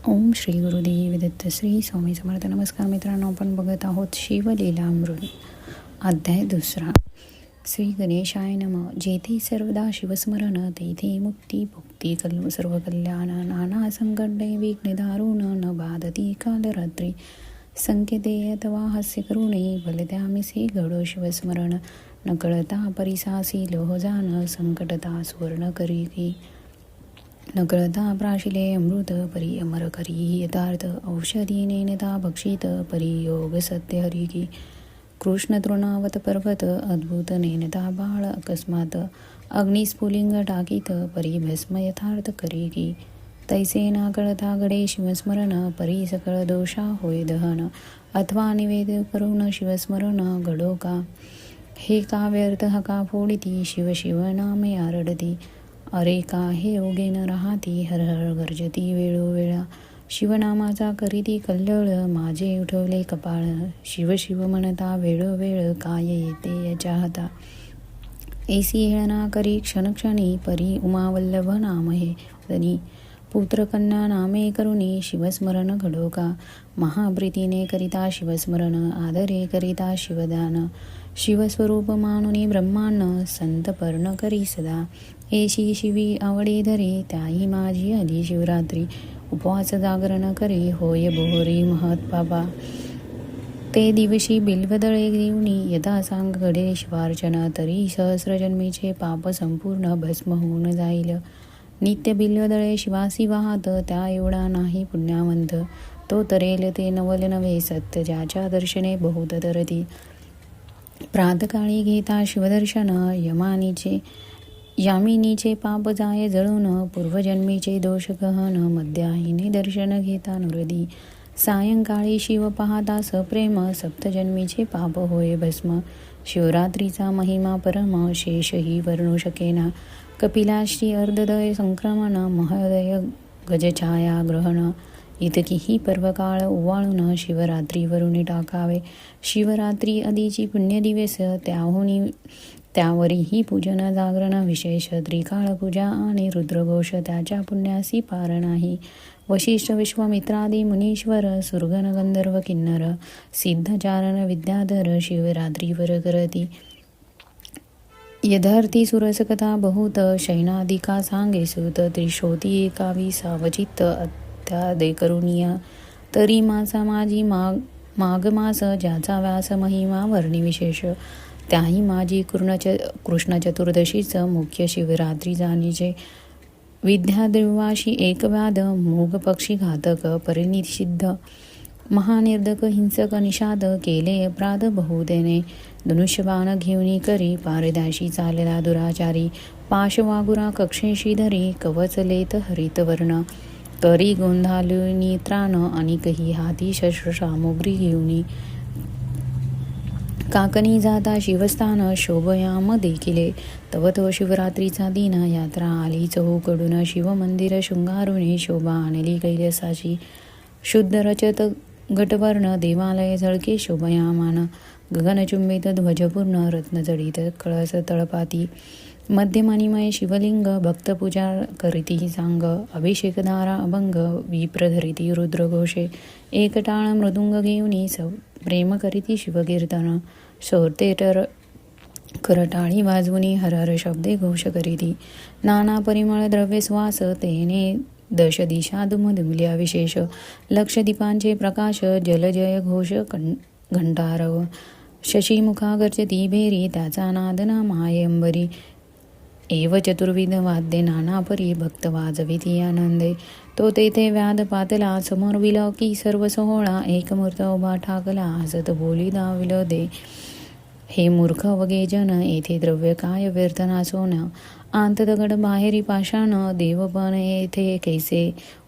ओम श्री गुरुदेव दत्त. श्री स्वामी समर्थ. नमस्कार मित्रांनो, आपण बघत आहोत शिवलीलामृत अध्याय 2. श्री गणेशाय नमः. जेथे सर्वदा शिवस्मरण तेथे मुक्ती भुक्ती सर्व कल्याण. नाना संकटे विघ्न दारुण न बाधती कालरात्री. संकेते अथवा हास्य करुणे बलद्यामिसे घडो शिवस्मरण. न कळता परिसासी लोह जान संकटता सुवर्ण करी की. न कळता प्राशिले अमृत परी अमर करी. यथार्थ औषधी नेनता भक्षित परी योग सत्य हरी की. कृष्ण तृणावत पर्वत अद्भुत नेनता बाळ अकस्मात. अग्निस्फुलिंग टाकीत परी भस्म यथार्थ करी की. तैसे ना कळता घडे शिवस्मरण परी सकळ दोषा होय दहन. अथवा निवेद करून शिवस्मरण घडो का. हे का व्यर्थ हका फोडिती शिव शिव नामे आरडती. अरे का हे योगे न राहती हर हर गर्जती वेळोवेळा. शिवनामाचा करीती कल्लोळ माझे उठवले कपाळ. शिव शिव म्हणता वेळोवेळ काय येते याच्या हाता. ऐसी हेळना करी क्षणक्षणी परी उमावल्लभ नाम हे वदनी. पुत्रकन्या नामे करुणी शिवस्मरण घडो का. महाप्रीतीने करिता शिवस्मरण आदरे करिता शिवदान. शिवस्वरूप मानुनी ब्रह्मांड संत पर्ण करी सदा. ऐशी शिवी आवडी धरी त्याही माझी आली शिवरात्री. उपवास जागरण करी होय बोहरी महत बाबा. ते दिवशी बिल्वदळे देऊनी यथा सांग घडे शिवार्चना. तरी सहस्र जन्मीचे पाप संपूर्ण भस्म होऊन जाईल. नित्य बिल्वदळे शिवासी वाहत त्या एवढा नाही पुण्यवंत. तो तरेल ते नवल नव्हे सत्य ज्याच्या दर्शने बहुत तरती. प्रातकाळी घेता शिवदर्शन यामिनीचे पाप जाय जळून. पूर्वजन्मीचे दोष गहन मध्याहीने दर्शन घेता नुरदी. सायंकाळी शिव पाहता सप्रेम सप्तजन्मीचे पाप होय भस्म. शिवरात्रीचा महिमा परम शेषही वर्णू शकेना. कपिलाश्री अर्धदय संक्रमण महदय गजछाया ग्रहण. इतकीही पर्वकाळ ओवाळून शिवरात्रीवरून टाकावे. शिवरात्री आधीची पुण्यदिवस त्यावरीही पूजन जागरण विशेष. त्रिकाळ पूजा आणि रुद्रघोष त्याच्या पुण्यासी पार नाही. वशिष्ठ विश्वामित्रादी मुनीश्वर सुरगण गंधर्व किन्नर सिद्धचारण विद्याधर शिवरात्रीवर करती. यथार्थी सुरसकथा बहुत शैनादिका सांगे सुत. त्रिशोती एकावी सावचित्त अत्यादे करुणीया. तरी मासा माझी माघ मास ज्याचा व्यास महिमा वर्णी विशेष. त्याही माझी कृष्ण चतुर्दशीच मुख्य शिवरात्री जाणीचे. विद्याद्रिवाशी एक व्याध मूग पक्षी घातक परिनिषिद्ध. महानिर्दक हिंसक निषाद केले अपराध बहुतेने. धनुष्यबाण घेऊनी करी पारदाशी चालला दुराचारी. पाशवागुरा कक्षेशी धरी कवचलेत हरितवर्ण. करी गोंधालुनी त्राण अनिकही हाती शस्त्र सामुग्री घेऊनी. काकनी जाता शिवस्थान शोभयाम देखिले. तव तो शिवरात्रीचा दिन यात्रा आली चहूकडून. शिवमंदिर शृंगारुणी शोभा आणली कैलासाची. शुद्ध रचत घटवर्ण देवालय झळके शोभयामान. गगनचुंबित ध्वजपूर्ण रत्नजडित कळस तळपाती. मध्यमणिमय शिवलिंग भक्तपूजा करीती सांग. अभिषेकधारा अभंग विप्र धरिती रुद्रघोषे. एकटाळ मृदुंग घेऊनी प्रेम करीती शिवकीर्तन. सोरते करटाळी वाजवुनी हर हर शब्दे घोष करीती. नाना परिमळ द्रव्य श्वास तेने दश दिशा दुमदुमल्या विशेष. लक्षदीपांचे प्रकाश जलजय घोष घंटारव. शशीमुखा गर्जती भेरी त्याचा नादना मायंबरी. एव चतुर्विध वाद्ये नाना परी भक्त वाजविती आनंदे. तो तेथे व्याध पातला समोर विलौकी सर्व सोहळा. एकमूर्त उभा ठाकला हसत बोली दाविल दे. हे मूर्ख वगे जन येथे द्रव्य काय व्यर्थ नासोन. आंत दगड बाहेरी पाषाण देवपण येथे कैसे.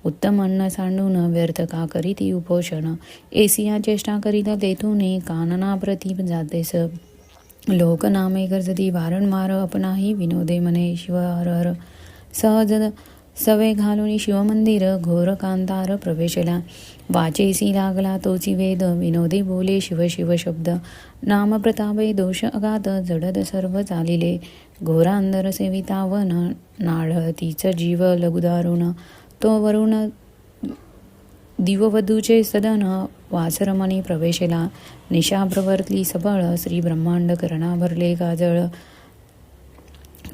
उत्तम अन्न सांडून व्यर्थ का करीती उपोषण. एसिया चेष्टा करीता तेथून कानना प्रती जातेस. लोक नामे गर्जती वारंवार आपणाही विनोदे मने शिव हर हर. सहज सवे घालून शिवमंदिर घोर कांतार प्रवेशला. वाचेसी लागला तोची वेद विनोदे बोले शिव शिव शब्द. नाम प्रतापे दोष अगात जडद सर्व चालिले. घोरांदर सेवितावन नाळ तीच जीव लघुदारुण. तो वरुण दिववधूचे सदन वासरमणी प्रवेशेला. निशा प्रवर्तली सबळ, श्री ब्रह्मांड करणा भरले काजळ.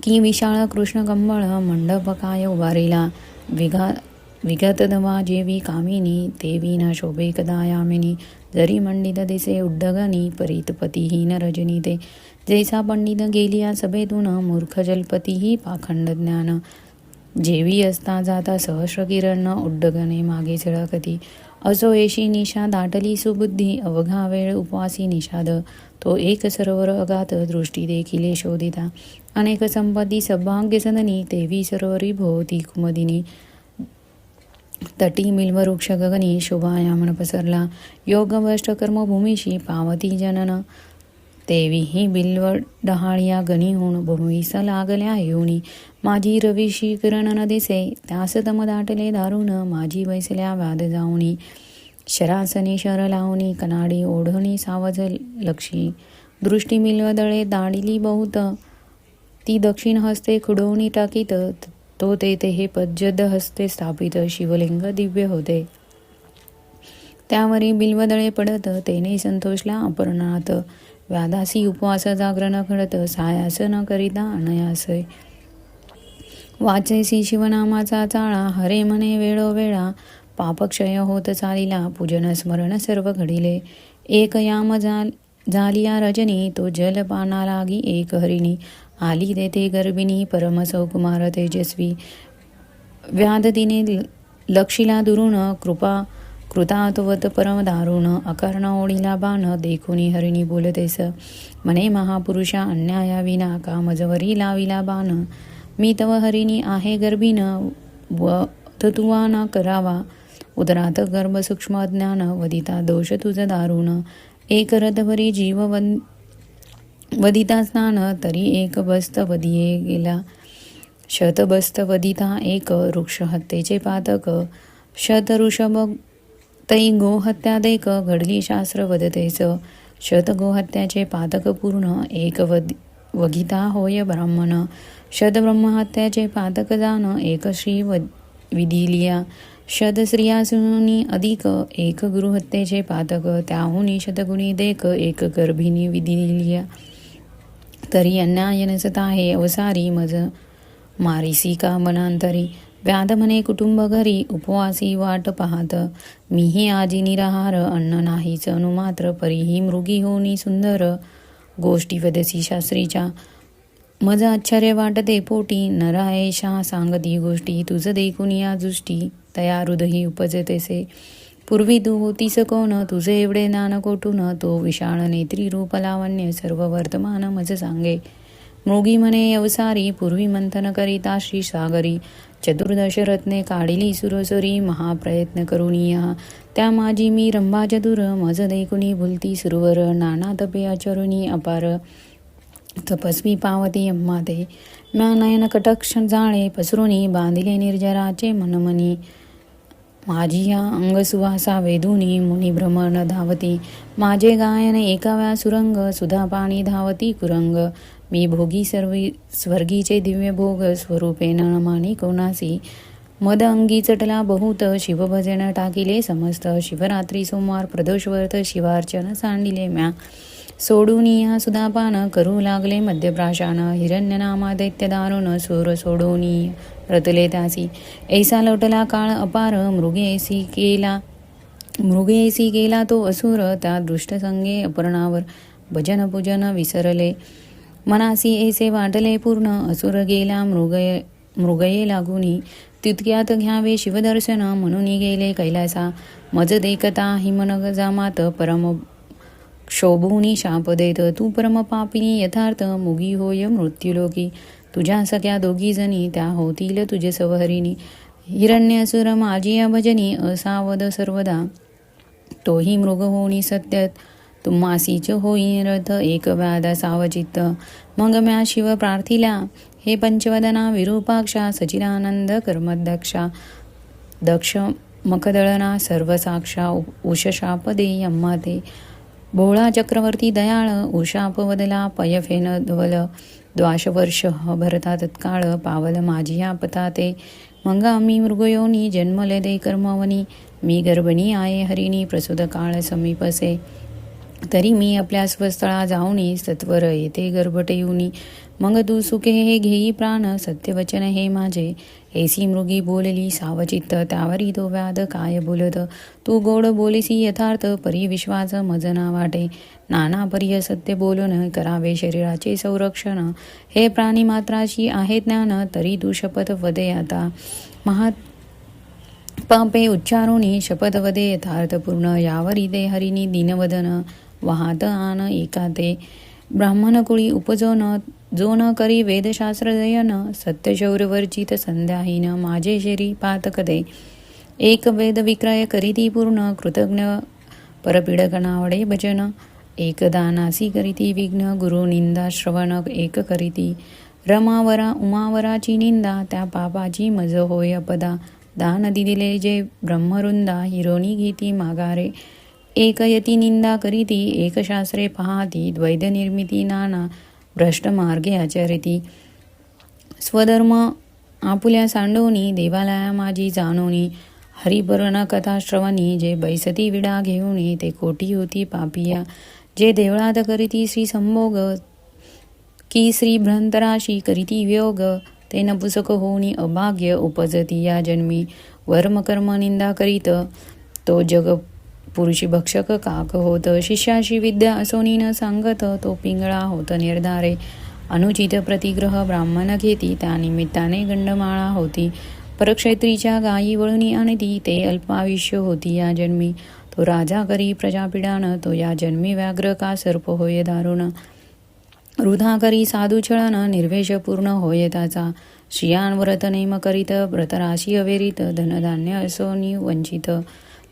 की विशाळ कृष्ण कंबळ, मंडप काय उभारिला. विगत दवा जेवी कामिनी, तेवी न शोभे कदा यामिनी. जरी मंडित दिसे उड्डगणी, परीतपतीहीन रजनी ते. जैसा पंडित गेलिया सभेतून, मूर्ख जलपतीही पाखंड ज्ञान. जेवी असता जाता सहस्र किरण, उड्डगणे मागे सळकती. असो येशी निशा दाटली सुबुद्धी, अवघा वेळ उपवासी निषाद. तो एक सरोवर अगात, दृष्टी देखिले शोधिता. अनेक संपत्ती सौभाग्य सदनी, तेवी सरोवरी भोवती कुमदिनी. तटी बिल्ववृक्ष गगनी, शुभायामन पसरला. योगवष्ट कर्मभूमीशी पावती जनन. तेवीही बिल्व डहाळ्या गणीहून, भूमीस लागल्या येऊनी. माझी रवीशी किरण न दिसे, त्यास तम दाटले दारुण. माझी वैसल्या व्याध जाऊनी, शरासनी शर लावणी. कनाडी ओढणी सावज लक्षी, दृष्टी मिल्वदळे दाडिली बहुत. ती दक्षिण हस्ते खुडवणी टाकीत, तो तेथे हे पज्जद हस्ते स्थापित. शिवलिंग दिव्य होते, त्यावरी बिल्वदळे पडत. तेने संतोषला अपर्णात, व्याधासी उपवास जागरण घडत. सायास न करिता अनयासय, वाचैसी शिवनामाचा चाळा. हरे म्हणे वेळोवेळा, पापक्षय होत चालिला. पूजन स्मरण सर्व घडिले, एक याम झालिया रजनी. तो जलपाना लागी एक हरिणी. आली तेथे गर्भिणी, परम सौकुमार तेजस्वी. व्याध तिने लक्षिला दुरुण, कृतात्वत परम दारुण. अकर्ण ओढीला बाण, देखुनी हरिणी बोलतेस. म्हणे महापुरुषा अन्यायाविना, कामजवरी लाविला बाण. मी तव हरिणी आहे गर्भिण, वधतुवा ना करावा. उदरात गर्भ सूक्ष्म ज्ञान, वदिता दोष तुझ दारुण. एक रथवरी जीव वदिता स्नान, तरी एक बस्त वदिये गेला. शतबस्त वदिता एक, वृक्ष हत्येचे पातक. शत ऋषभ तै गोहत्या देक, घडली शास्त्र वदतेस. शत गोहत्याचे पातक पूर्ण, एक वगिता होय ब्राह्मण. शत ब्रह्महत्याचे पातक जान, एक श्री विधिलिया. शत स्त्रियासुनी अधिक, एक गुरुहत्येचे पातक. त्याहुनी शतगुणी देक, एक गर्भिणी विधिलिया. तरी अन्याय नसता हे अवसारी, मज मारिसी का मनांतरी. व्याध म्हणे कुटुंब घरी, उपवासी वाट पाहत. मीही आजी निराहार, अन्न नाहीच अनुमात्र. परीही मृगी होनी सुंदर, गोष्टी वदसी शास्त्रीच्या. मज आश्चर्य वाटते पोटी, नरायशा सांगती गोष्टी. तुझ देखून या दृष्टी, तया हृदयी उपजतेसे. पूर्वी तू होतीस कोण, तुझे एवढे ज्ञान कोठून. तो विशाळ नेत्री रूप लावण्य, सर्व वर्तमान मज सांगे. मृगी म्हणे अवसारी, पूर्वी मंथन करिता श्री सागरी. चतुर्दश रत्ने काढिली सुरसरी, महाप्रयत्न करुनिया. त्या माझी मी रंभा चतुर, मज देखुनी भुलती सुरवर. नाना तपे अचरुनी अपार, तपस्वी पावती अम्मा ते. म्या नयन कटक्ष जाळे पसरुनी, बांधिले निर्जराचे मनमनी. माझी या अंग सुवासा वेदुनी, मुनी भ्रमण धावती. माझे गायन एकाव्या सुरंग, सुधा पाणी धावती कुरंग. मी भोगी स्वर्गीचे दिव्य भोग, स्वरूपे नमानी कोणासी. मद अंगी चटला बहुत, शिवभजन टाकिले समस्त. शिवरात्री सोमवार प्रदोष व्रत, शिवार्चन सांडिले म्या. सोडूनिया सुधापान, करू लागले मध्यप्राशान. हिरण्य नामा दैत्य दारुण, सूर सोडूनी रतले त्यासी. ऐसा लोटला काळ अपार, मृगेसी केला तो असुर. त्या दृष्ट संगे अपर्णावर, भजन पूजन विसरले. मनासी ऐसे वाटले पूर्ण, असुर गेला मृगये लागुनी. तितक्यात घ्यावे शिवदर्शन, म्हणून गेले कैलासा. मज देखता हिमनग जामात, परम क्षोभुनी शाप देत. तू परम पापिनी यथार्थ, मुगी होय मृत्युलोकी. तुझ्या सख्या दोघी जणी, त्या होतील तुझे सवहरिणी. हिरण्यसुर माझी भजनी, असावध सर्वदा. तोही मृग होणी सत्य, तुम्हासीच होई रथ. एक व्याध सावचित्त, मग म्या शिव प्रार्थिला. हे पंचवदना विरूपाक्षा, सचिदानंद कर्मदक्षा. दक्ष मखदळना सर्व साक्षा, उषशाप देई अम्मा ते. भोळा चक्रवर्ती दयाळ, उशाप वदला पयफेन धवल. द्वाशवर्ष भरता तत्काळ, पावल माझी आपता ते. मग आम्ही मृगयोनी जन्मले दे कर्मवनी. मी गर्भणी आहे हरिणी प्रसूत काळ समीपसे. तरी मी आपल्या स्वस्थळा जाऊनी सत्वर येथे गर्भट येऊनी. मग तू सुखे हे घेई प्राण सत्यवचन हे माझे. ऐसी मृगी बोलली सावचित्त त्यावरी तो व्याध काय बोलत. तू गोड बोलिसी यथार्थ परी विश्वास मज ना वाटे. नाना परी सत्य बोलून करावे शरीराचे संरक्षण. हे प्राणी मात्राची आहे ज्ञान तरी तू शपथ वदे आता. पापे उच्चारुणी शपथ वदे यथार्थपूर्ण. यावरी ते हरिणी दीनवदन वाहत आन एकाते. ब्राह्मण कुळी उपजोन जो न करी वेदशास्त्र दयन. सत्यशौर्यवर्जित संध्याहीन माझे शरी पातक दे. एक वेद विक्रय करीती पूर्ण कृतज्ञ परपीडकनावडे भजन. एक दानासी करीती विघ्न गुरु निंदा श्रवण एक करीती. रमावरा उमावराची निंदा त्या पापाची मज होय अपदा. दान दिले जे ब्रह्मवृंदा हिरोनी घेती माघारे. एक यती निंदा करीती एक शास्त्रे पाहाती. द्वैध निर्मिती नाना भ्रष्ट मार्गे आचरिती. स्वधर्म आपुल्या सांडोनी देवालया माझी जाणोनी. हरिपर्ण कथा श्रवणी जे बैसती विडा घेऊनी. ते कोटी होती पापिया जे देवळात करीती श्री संभोग. की श्री भ्रंतराशी करीती वियोग. ते नपुसक होऊनी अभाग्य उपजती या जन्मी. वर्मकर्म निंदा करीत तो जग पुरुषी भक्षक काक होत. शिष्याशी विद्या असोनी न सांगत तो पिंगळा होत निर्धारे. अनुचित प्रतिग्रह ब्राह्मण घेती त्या निमित्ताने गंडमाळा होती. परक्षेत्रीच्या गायी वळणी आणती ते अल्पायुष्य होती या जन्मी. तो राजा करी प्रजापीडान तो या जन्मी व्याघ्र का सर्प होय दारुण. वृथा करी साधू छळन निर्वेश पूर्ण होय त्याचा. श्रियान व्रत नेम करीत व्रतराशी अवेरीत. धनधान्य असोनी वंचित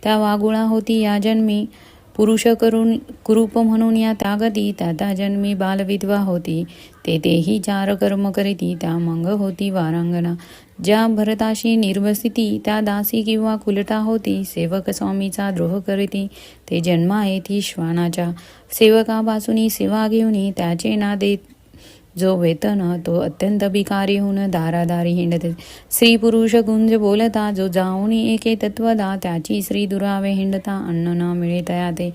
त्या वागुळा होती या जन्मी. पुरुष करून कुरूप म्हणून या त्यागती. त्या जन्मी बालविधवा होती. तेही चार कर्म करीती त्या मंग होती वारांगणा. ज्या भरताशी निर्वसिती त्या दासी किंवा कुलटा होती. सेवक स्वामीचा द्रोह करीती ते जन्मा येती श्वानाच्या. सेवकापासून सेवा घेऊनी त्याचे ना देत जो वेतन. तो अत्यंत भिकारी होऊन दारादारी हिंडते. स्त्री पुरुष गुंज बोलता जो जाऊनी एके तत्वदा. त्याची स्त्री दुरावे हिंडता अन्न न मिळे तया ते.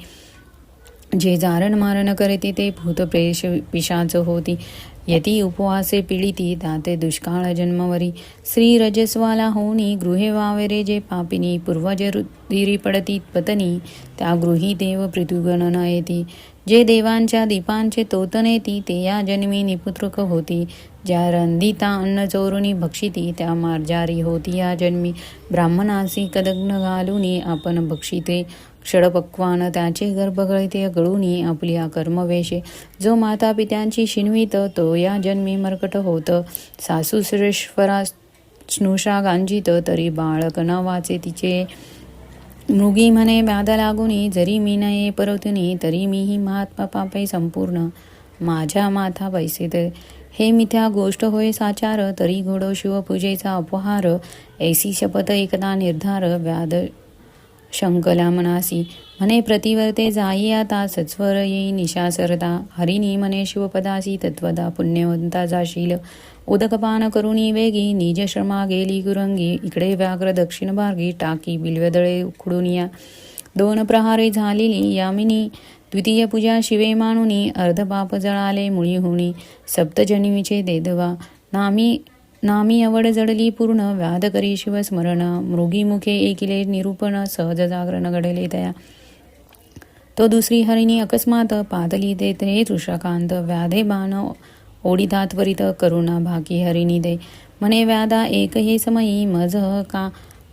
जे जारण मारण करते ते भूत प्रेष पिशाच होती. यती उपवासे पीडिती त्याते दुष्काळ जन्मवरी. स्त्री रजस्वाला होऊनी गृहे वावेरे जे पापिनी. पूर्वज रुधिरी पडती पतनी त्या गृही देव पृथुगण न येती. जे देवांच्या दीपांचे तोतनेती ते या जन्मी निपुत्रक होती. ज्या रंधिता अन्न चोरुनी भक्षिती त्या मार्जारी होती या जन्मी. ब्राह्मणासी कदग्न घालुनी आपण भक्षिते क्षडपक्वान. त्याचे गर्भ गळते गळुनी आपल्या कर्मवेशे. जो माता पित्यांची शिणवीत तो या जन्मी मर्कट होत. सासू श्रेष्ठरा स्नुषा गांजित तरी बाळक न वाचे तिचे. मृगी म्हणे व्याध लागुनी जरी मी नये परतुनी. तरी मीही महात्मा पापे संपूर्ण माझ्या माथा पैसेत. हे मिथ्या गोष्ट होय साचार तरी घोडो शिवपूजेचा अपहार. ऐसी शपथ एकदा निर्धार व्याध शंकला मनासी. म्हणे प्रतिवर्ते जाई आता सत्स्वर येई निशासरता. हरिणी म्हणे शिवपदासी तत्वदा पुण्यवंता जाशील. उदकपान करुणी वेगी निज श्रमा गेली कुरंगी. इकडे व्याघ्र दक्षिण मार्गी टाकी बिल्वदळे उखडून या. दोन प्रहारे झालेली यामिनी द्वितीय पूजा शिवे मानुनी. अर्धपाप जळाले मुळी होणी सप्तजन्मीचे देदवा. नामी आवड जडली पूर्ण व्याध करी शिवस्मरण. मृगीमुखे एकिले निरूपण सहज जागरण घडले तया. तो दुसरी हरिणी अकस्मात पातली ते ते तृषाकांत. व्याधे बाण ओढिता त्वरित करुणा भाकी हरिणी दे. म्हणे व्याधा एक हे समयी मज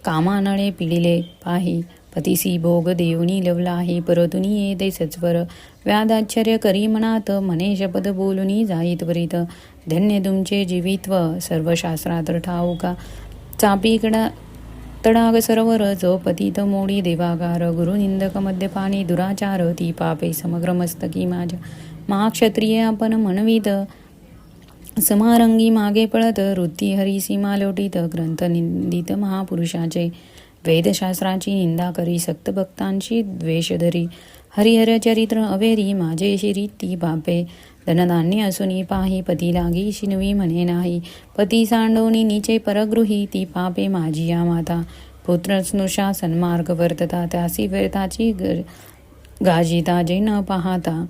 कामानळे पिडिले पाही. पतिसी भोग देवनी लवलाही परतुनी येते सत्वर. व्याधाश्चर्य करी मनात म्हणे शपथ बोलुनी जाई त्वरित. धन्य तुमचे जीवित्व सर्वशास्त्रात ठाऊका. चापी तडाग सरोवर जो पतित मोडी देवागार. गुरुनिंदक मद्यपानी दुराचार ती पापे समग्र मस्तकी माझ्या. महाक्षत्रिय आपण म्हणवीत समारंगी मागे पळत. वृत्ती हरी सीमा लोटीत ग्रंथ निंदित महापुरुषाचे. वेदशास्त्राची निंदा करी सक्त भक्तांची द्वेष धरी. हरिहर चरित्र अवेरी माझे शिरी ती पापे. धनधान्य असुनी पाही पती लागी शिनवी म्हणे नाही. पती सांडोनी नीचे परगृही ती पापे माझी या माता. पुत्रस्नुषा सन्मार्ग वर्तता, त्यासी व्यर्थाची गाजिता जे न पाहता.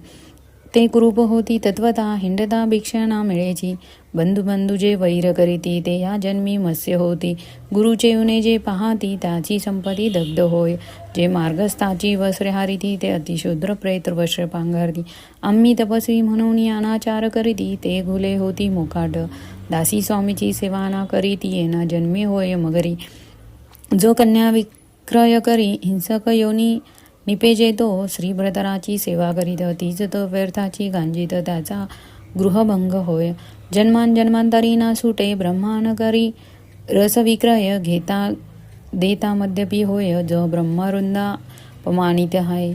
ते कुरूप होती तत्वता, हिंडता भिक्षा ना मिळेची. बंधू जे वैर करीती, ते या जन्मी मत्स्य होती. गुरुचे उणे जे पाहती, त्याची संपत्ती दग्ध होय. जे मार्गस्थाची वस्त्रे हारिती, ते अतिशूद्र प्रेत वस्त्र पांघरती. आम्ही तपस्वी म्हणून अनाचार करीती, ते घुले होती मोकाट. दासी स्वामीची सेवा ना करीती, येना जन्मी होय मगरी. जो कन्या विक्रय करी, हिंसक योनी निपेजे तो. श्रीभ्रतराची सेवा करीत, तीच तो व्यर्थाची गांजीत, त्याचा गृहभंग होय. जन्मांतरी ना सुटे, ब्रह्मान करी रसविक्रय. घेता देता मद्यपी होय, जो ब्रह्मवृंदा पमानित आहे,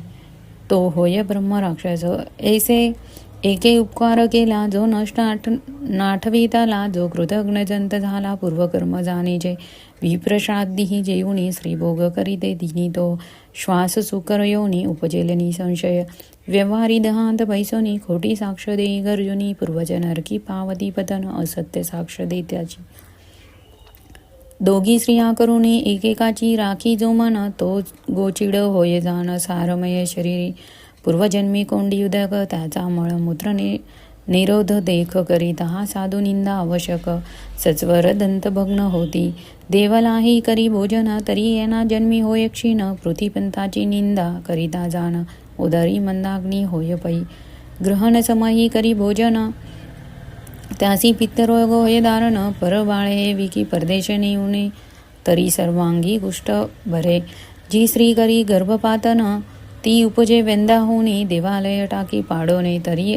तो होय ब्रह्म राक्षस. ऐसे एके उपकार केला, जो नष्ट नाठविताला. जो कृतज्ञजंत झाला, पूर्वकर्म जाणीजे. विप्रश्राद्धी जेऊनी, श्रीभोग करीते तिनी तो. श्वास सुकर योनी, उपजेलनी संशय. व्यवहारी दहांत पैसोनी, खोटी साक्ष देई गर्जुनी. पूर्वज नरकी पावती पतन, असत्य साक्ष दे त्याची. दोघी स्त्रिया करुणी, एकेकाची राखी जो मन. तो गोचिड होय जाण, सारमय शरीरी. पूर्वजन्मी कोंडी उदक, त्याचा मळमूत्र निरोध देख करीता. हा साधू निंदा आवश्यक, सत्वर दंतभग्न होती. देवलाही करी भोजन, तरी येना जन्मी होय क्षीण. पृथ्वीपंथाची निंदा करीता जाण, उदरी मंदाग्नी होय पै. ग्रहण समही करी भोजन, त्यासी पित्तरोग होय दारण. परबाळे विकी परदेश नेऊने, तरी सर्वांगी कुष्ठ भरे. जी स्त्री करी गर्भपातन, ती उपजे वेंदा होणे. देवालय टाकी पाडोने, तरी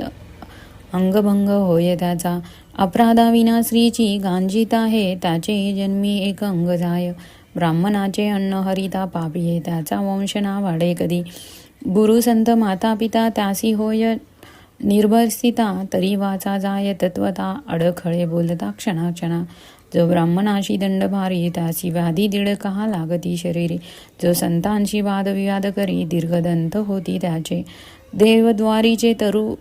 अंगभंग होय त्याचा. अपराधाविना स्त्रीची गांजीत आहे, त्याचे जन्मी एक अंग जाय. ब्राह्मणाचे अन्न हरिता पापिये, त्याचा वंश ना वाढे कधी. गुरु संत माता पिता, त्यासी होय निर्भरस्थिता. तरी वाचा जाय तत्वता, अडखळे बोलता क्षणाक्षणा. जो ब्राह्मणाशी दंड भारी, त्यासी व्याधी दीड कहा लागती शरीरी. जो संतांशी वादविवाद करी, दीर्घदंत होती त्याचे. देवद्वारीचे तरु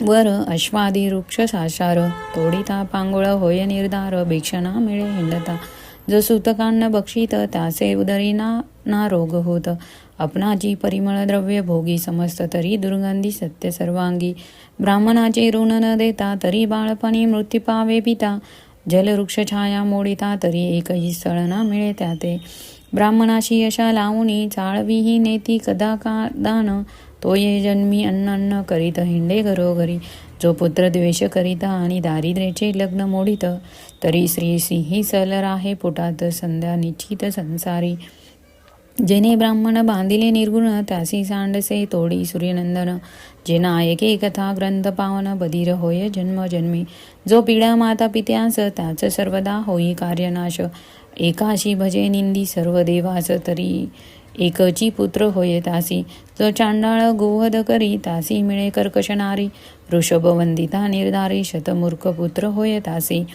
वर, अश्वादी वृक्ष साशार. तोडिता पांगोळ होय निर्धार, भिक्षणा मिळे हिंडता. जो सूतकान्न बक्षित, त्याचे उदरी ना रोग होत. आपणाची परिमळ द्रव्य भोगी समस्त, तरी दुर्गंधी सत्य सर्वांगी. ब्राह्मणाचे ऋण न देता, तरी बाळपणी मृत्यू पावे पिता. जलवृक्ष छाया मोडिता, तरी एकही स्थळ ना मिळे त्याते. ब्राह्मणाशी यशा लावणी, चाळवीही नेती कदा का दान. तो ये जन्मी अन्न करीत, हिंडे घरोघरी. जो पुत्र द्वेष करीता, आणि दारिद्र्याचे लग्न मोडित. तरी श्री सिंही सल राहे पोटात, संध्या निश्चित संसारी. जेने ब्राह्मण बांधिले निर्गुण, त्यासी सांडसे तोडी सूर्यनंदन. जे नायके कथा ग्रंथ पावन, बधीर होय जन्मजन्मी. जो पीडा माता पित्यास, त्याच सर्वदा होई कार्यनाश. एकाशी भजे निंदी सर्व देवास, तरी एकची पुत्र होय त्यासी. जो चांडाळ गोवध करी, त्यासी मिळे कर्कश नारी. वृषभ वंदिता निर्धारी, शतमूर्ख पुत्र होय त्यासी.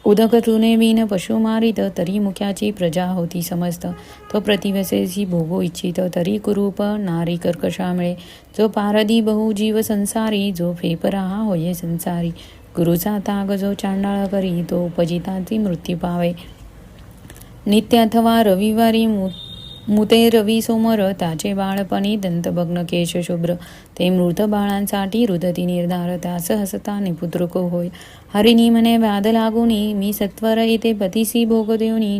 उदक चुने विन पशु मारित, तरी मुख्याची प्रजा होती समस्त. तो प्रतिवसेसी भोगो इच्छित, तरी कुरूप नारी कर्कशा मिळे. जो पारधी बहु जीव संसारी, जो फेपराहा होय संसारी. गुरुचा ताग जो चांडाळ करी, तो उपजिताची मृत्यू पावे. नित्य अथवा रविवारी मुते रवी सोमर, त्याचे बाळपणी दंतभग्न केश शुभ्र. ते मृत बाळांसाठी रुदती निर्धार, त्यास हसता निपुत्रको होय. हरिणी म्हणे व्याध लागुनी, मी सत्वर येते पतीसी भोग देऊनी.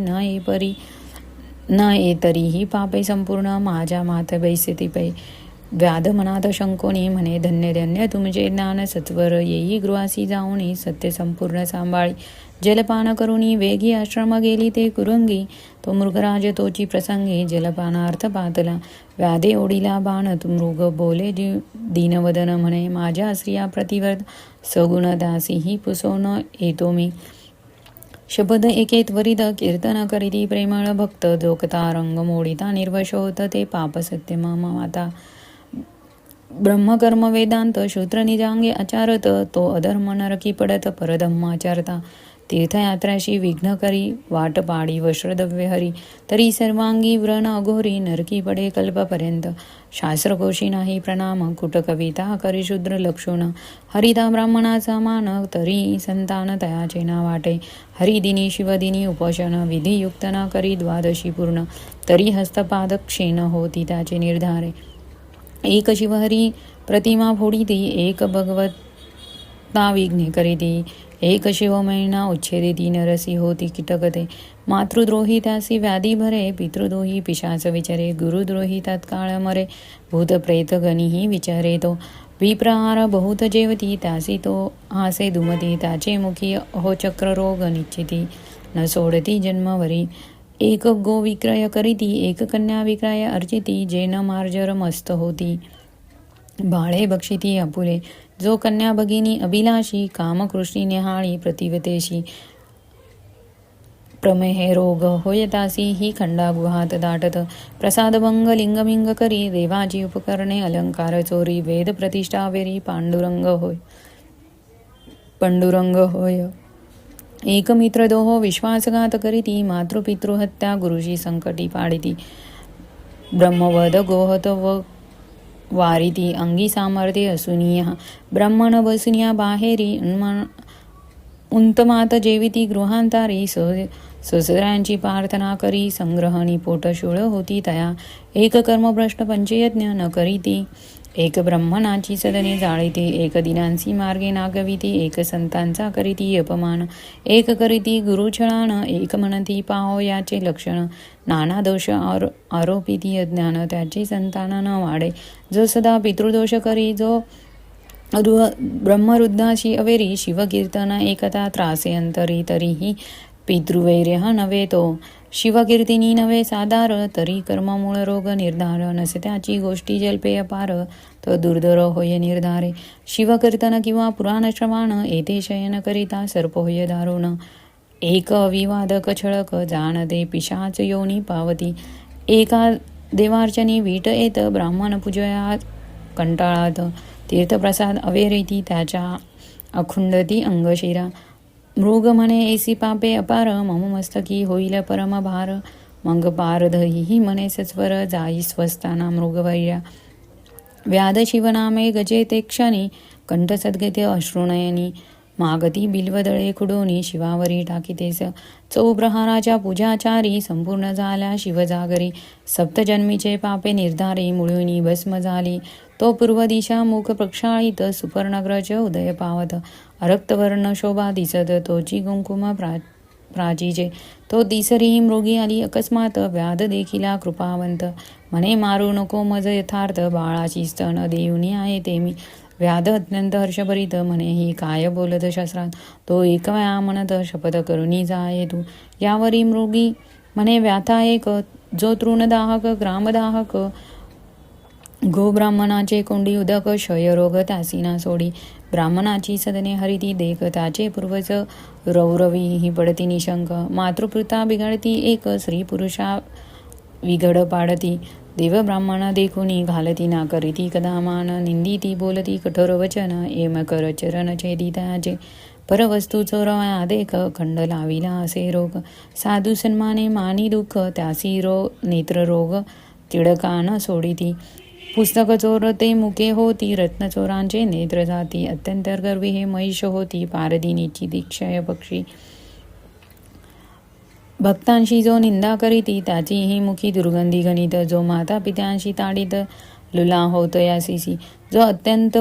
न ये तरीही पापे संपूर्ण, माझ्या मात बैसती पै. व्याध मनात शंकोनी, म्हणे धन्य धन्य तुमचे ज्ञान. सत्वर येई गृहासी जाऊनी, सत्य संपूर्ण सांभाळी. जलपान करुणी वेगी आश्रम गेली ते कुरंगी. तो मृगराज तोची प्रसंगी, जलपानार्थ पातला. व्याधे ओढीला बाण, मृग बोले दीनवदन. म्हणे माझ्या स्त्रिया प्रतिवर्त, सगुण दासीही पुसवून येतो मी. शब्द एके त्वरित, कीर्तन करीती प्रेमळ भक्त. जोकता रंग मोडिता निर्वश होत, ते पाप सत्य माता. ब्रह्मकर्म वेदांत शूद्र निजांगे आचारत, तो अधर्म नरकी पडत परधम्म आचारता. तीर्थयात्राशी विघ्न करी वाट पाडी वस्त्रद्रव्य हरी तरी सर्वांगी व्रण अघोरी नरकी पडे कल्पपर्यंत शास्त्रकोशी नाही प्रणाम कुट कविता करी शूद्र लक्षुण हरिदा ब्राह्मणाचा मान तरी संतान तयाचे ना वाटे हरिदिनी शिवदिनी उपोषण विधियुक्त ना करी द्वादशी पूर्ण तरी हस्तपाद क्षीण होती त्याचे निर्धारे एक शिवहरी प्रतिमा फोडिती एक भगवता विघ्ने करीती एक शिवमैना उच्छेदिती नरसी होती कीटकते मातृद्रोही त्यासी व्याधी भरे पितृद्रोही पिशाच विचारे गुरुद्रोही तत्काळ मरे भूत प्रेत गणीही विचारे तो विप्रहार बहुत जेवती त्यासी तो हासे दुमती त्याचे मुखी हो चक्र रोग निश्चिती न सोडती जन्मवरी एक गो विक्रय करीती एक कन्या विक्रय अर्चिती जे न मार्जर मस्त होती बाळे बक्षिती आपुले जो कन्या भगिनी अभिलाषी कामकृष्णी निहाळी प्रतिवतेशी प्रमेहे रोग होयतासी ही खंडा गुहात दाटत प्रसादभंग लिंगमिंग करी देवाची उपकरणे अलंकार चोरी वेद प्रतिष्ठा वेरी पांडुरंग होय एक मित्र दोहो विश्वासघात करीती मातृपितृहत्या गुरुशी संकटी पाडिती ब्रह्मवद गोहत व वारिती अंगी सामर्थ्य असुनिया ब्राह्मण बसुनिया बाहेरी उंतमात जेविती गृहांतारी ससऱ्यांची प्रार्थना करी संग्रहणी पोटशूळ होती तया एक कर्मभ्रष्ट पंचयज्ञ न करीती एक ब्रह्मणाची सदने जाळीती एक दिनांची मार्गे नागविती एक संतांचा करीती अपमान एक करीती गुरुछळान एक म्हणती पाहो याचे लक्षण नाना दोष आरोपिती अज्ञान त्याचे संतान न वाढे जो सदा पितृदोष करी जो ब्रह्मरुद्धाशी अवेरी शिवकीर्तन एकता त्रासे अंतरी तरीही पितृवैर्य नव्हे तो शिवकीर्तिनी नव्हे साधार तरी कर्ममूळ रोग निर्धार नसे त्याची गोष्टी जल्पे अपार तो दुर्धर होय निर्धारे शिवकीर्तन किंवा पुराण श्रवण येथे शयन करिता सर्प होय दारुण एक अविवादक छळक जाणते पिशाच योनी पावती एका देवार्चनी वीट येत ब्राह्मण पूजया कंटाळात तीर्थप्रसाद अवेरीती त्याच्या अखुंडती अंगशिरा मृग म्हणे ऐसी पापे अपार मम मस्तकी होईल परम भार मग पारधही म्हणे सत्वर जाई स्वस्ताना मृगवैर्या व्याध शिवनामे गजे ते क्षणी कंठ सद्गते अश्रुनयनी मागती बिल्वदळे खुडोनी शिवावरी टाकीतेस चौप्रहाराच्या पूजाचारी संपूर्ण झाल्या शिवजागरी सप्तजन्मीचे पापे निर्धारी मुळुनी भस्म झाली तो पूर्व दिशा मुख प्रक्षाळित सुपर्णग्रज उदय पावत रक्तवर्ण शोभा दिसत तोची कुंकुम प्राचीचे तो तिसरी मृगी आली अकस्मात व्याध देखिला कृपावंत म्हणे मारू नको मज यथार्थ बाळाची स्तन देऊनी आहे ते मी व्याध अत्यंत हर्षभरित म्हणे ही काय बोलत शास्त्रात तो एकवेळा म्हणत शपथ करुनी जाये तू यावरी मृगी म्हणे व्याथा एक जो तृणदाहक ग्रामदाहक गोब्राह्मणाचे कोंडी उदक क्षयरोग त्यासीना सोडी ब्राह्मणाची सदने हरिती देख त्याचे पूर्वज रौरवी ही पडती निशंक मातृकृता बिघडती एक स्त्री पुरुषा विघड पाडती देव ब्राह्मण देखुनी घालती ना करीती कदामान निंदिती बोलती कठोर वचन एम कर चरण छेदी त्याचे परवस्तू चोरवया देख खंड लाविला असे रोग साधू सन्माने मानी दुःख त्यासी नेत्र रोग तिडकान सोडिती पुस्तक चोरते मुके होती रत्नचोरांचे नेत्र जाती अत्यंत गर्वी हे महिष होती पारदिनीची दीक्षय पक्षी भक्तांशी जो निंदा करीती त्याची ही मुखी दुर्गंधी गणित जो माता पित्यांशी ताडित लुला होत यासीसी जो अत्यंत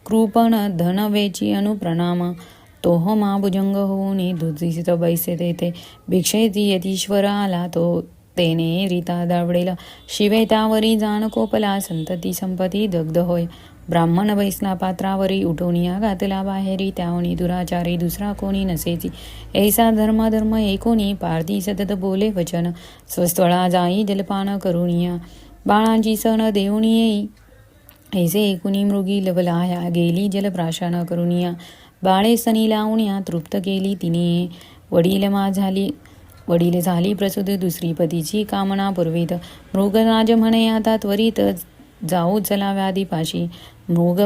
कृपण धनवेची अनुप्रणाम तोह महाभुजंग होऊनी दुधित बैसे तेथे भिक्षेची यतीश्वर आला तो तेने रीता दावडेल शिवे त्यावरी जाण कोपला संतती संपती दग्ध होय ब्राह्मण वैसला पात्रावरी उठवनिया घातला बाहेरी त्यावणी दुराचारी दुसरा कोणी नसेची ऐसा धर्म एकोणी पारधी सतत बोले वचन स्वस्थळा जाई जलपान करुनिया बाळांची सण देऊनी येई ऐसे एकुणी मृगी लवलाया गेली जलप्राशन करुनिया बाळे सनी लावण्या तृप्त केली तिने वडील झाली प्रसूत दुसरी पतीची कामना पुरवीत मृगराज म्हणे आता त्वरित जाऊ चला व्याधीपाशी मृग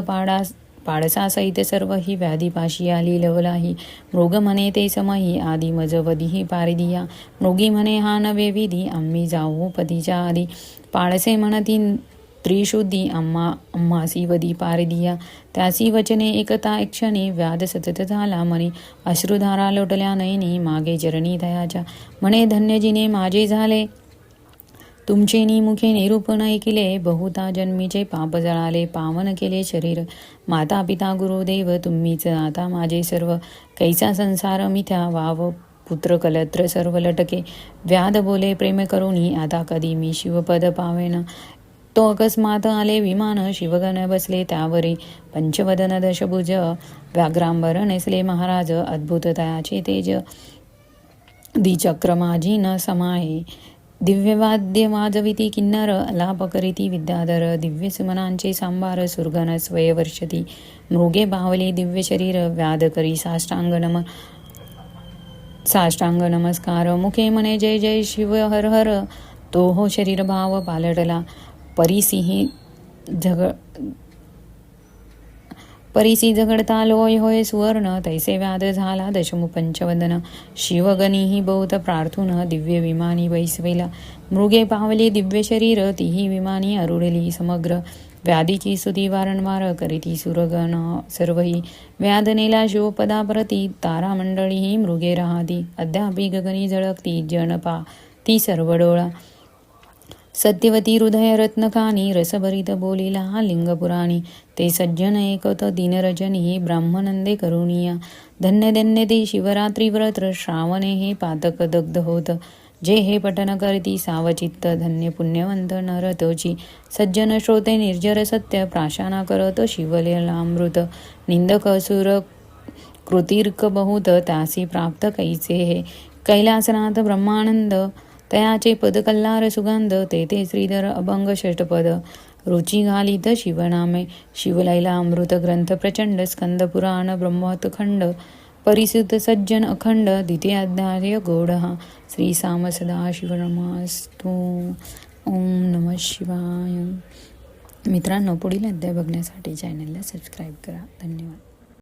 पाडसासहित सर्व ही व्याधीपाशी आली लवलाही. मृग म्हणे ते समही आदी मज वधीही पारिदिया. मृगी म्हणे हा नवे विधी आम्ही जाऊ पतीच्या आधी. पाडसे म्हणती त्रिशुद्धी आम्हासी वधी पारिदिया. त्यासी वचने एकता क्षणी व्याध सतत झाला मनी. अश्रुधारा लोटल्या नयनी मागे चरणी दयाच्या. म्हणे धन्य जिने माझे झाले तुमचे निमुखे निरूपण ऐकिले. बहुता जन्मीचे पाप जळाले पावन केले शरीर. माता पिता गुरुदेव तुम्हीच आता माझे सर्व. कैसा संसार मिथ्या वाव पुत्र कलत्र सर्व लटके. व्याध बोले प्रेम करुणी आता कधी मी शिवपद पावेन. तो अकस्मात आले विमान शिवगण बसले त्यावरी. पंचवदन दशभुज व्याघ्रांबर नेसले महाराज. अद्भुत तयाचे तेज द्विचक्र माझी न समाये. दिव्यवाद्य वाजविती किन्नर लाप करीती विद्याधर. दिव्य सुमनांचे सांबार सुरगण स्वयवर्षती. मृगे बावले दिव्य शरीर व्याध करी साष्टांग नमस्कार. मुखे म्हणे जय जय शिव हर हर. तो हो शरीर भाव पालटला. परिसी झगडता लोय होय सुवर्ण. तैसे व्याध झाला दशमु पंचवदन. शिवगणीही बहुत प्रार्थून दिव्य विमानी बैसवेला. मृगे पावले दिव्य शरीर तीही विमानी अरुडली समग्र. व्याधीची स्तुती वारंवार करीती सुरगण सर्वही. व्याध नेला शिवपदाप्रती तारामंडळीही मृगे राहती. अद्यापि गगनी झळकती जनपा ती सर्व डोळा. सत्यवती हृदय रत्नकानी रसभरित बोलिला लिंगपुराणी. ते सज्जन एकत दिनरजनी ब्राह्मनंदे करुणिया. धन्य धन्य ते शिवरात्री व्रत श्रावणे हे पातक दग्ध होत. जे हे पठन करती सावचित्त धन्य पुण्यवंत नर तोची. सज्जन श्रोते निर्जर सत्य प्राशाना करत शिवलीलामृत. निंदक असुर कृतीर्क बहुत त्यासी प्राप्त कैसे हे. कैलासनाथ ब्रह्मानंद तयाचे पद कल्लार सुगंध. ते श्रीधर अभंग षष्टपद. रुची घालित शिवनामे शिवलैला अमृत ग्रंथ प्रचंड. स्कंद पुराण ब्रह्मोत्खंड परिसुत सज्जन अखंड. द्वितीय अध्याय गौडहा. श्री साम सदा शिवनमस्तु. ओम नमः शिवाय. मित्रांनो, पुढील अध्याय बघण्यासाठी चॅनलला सबस्क्राईब करा. धन्यवाद.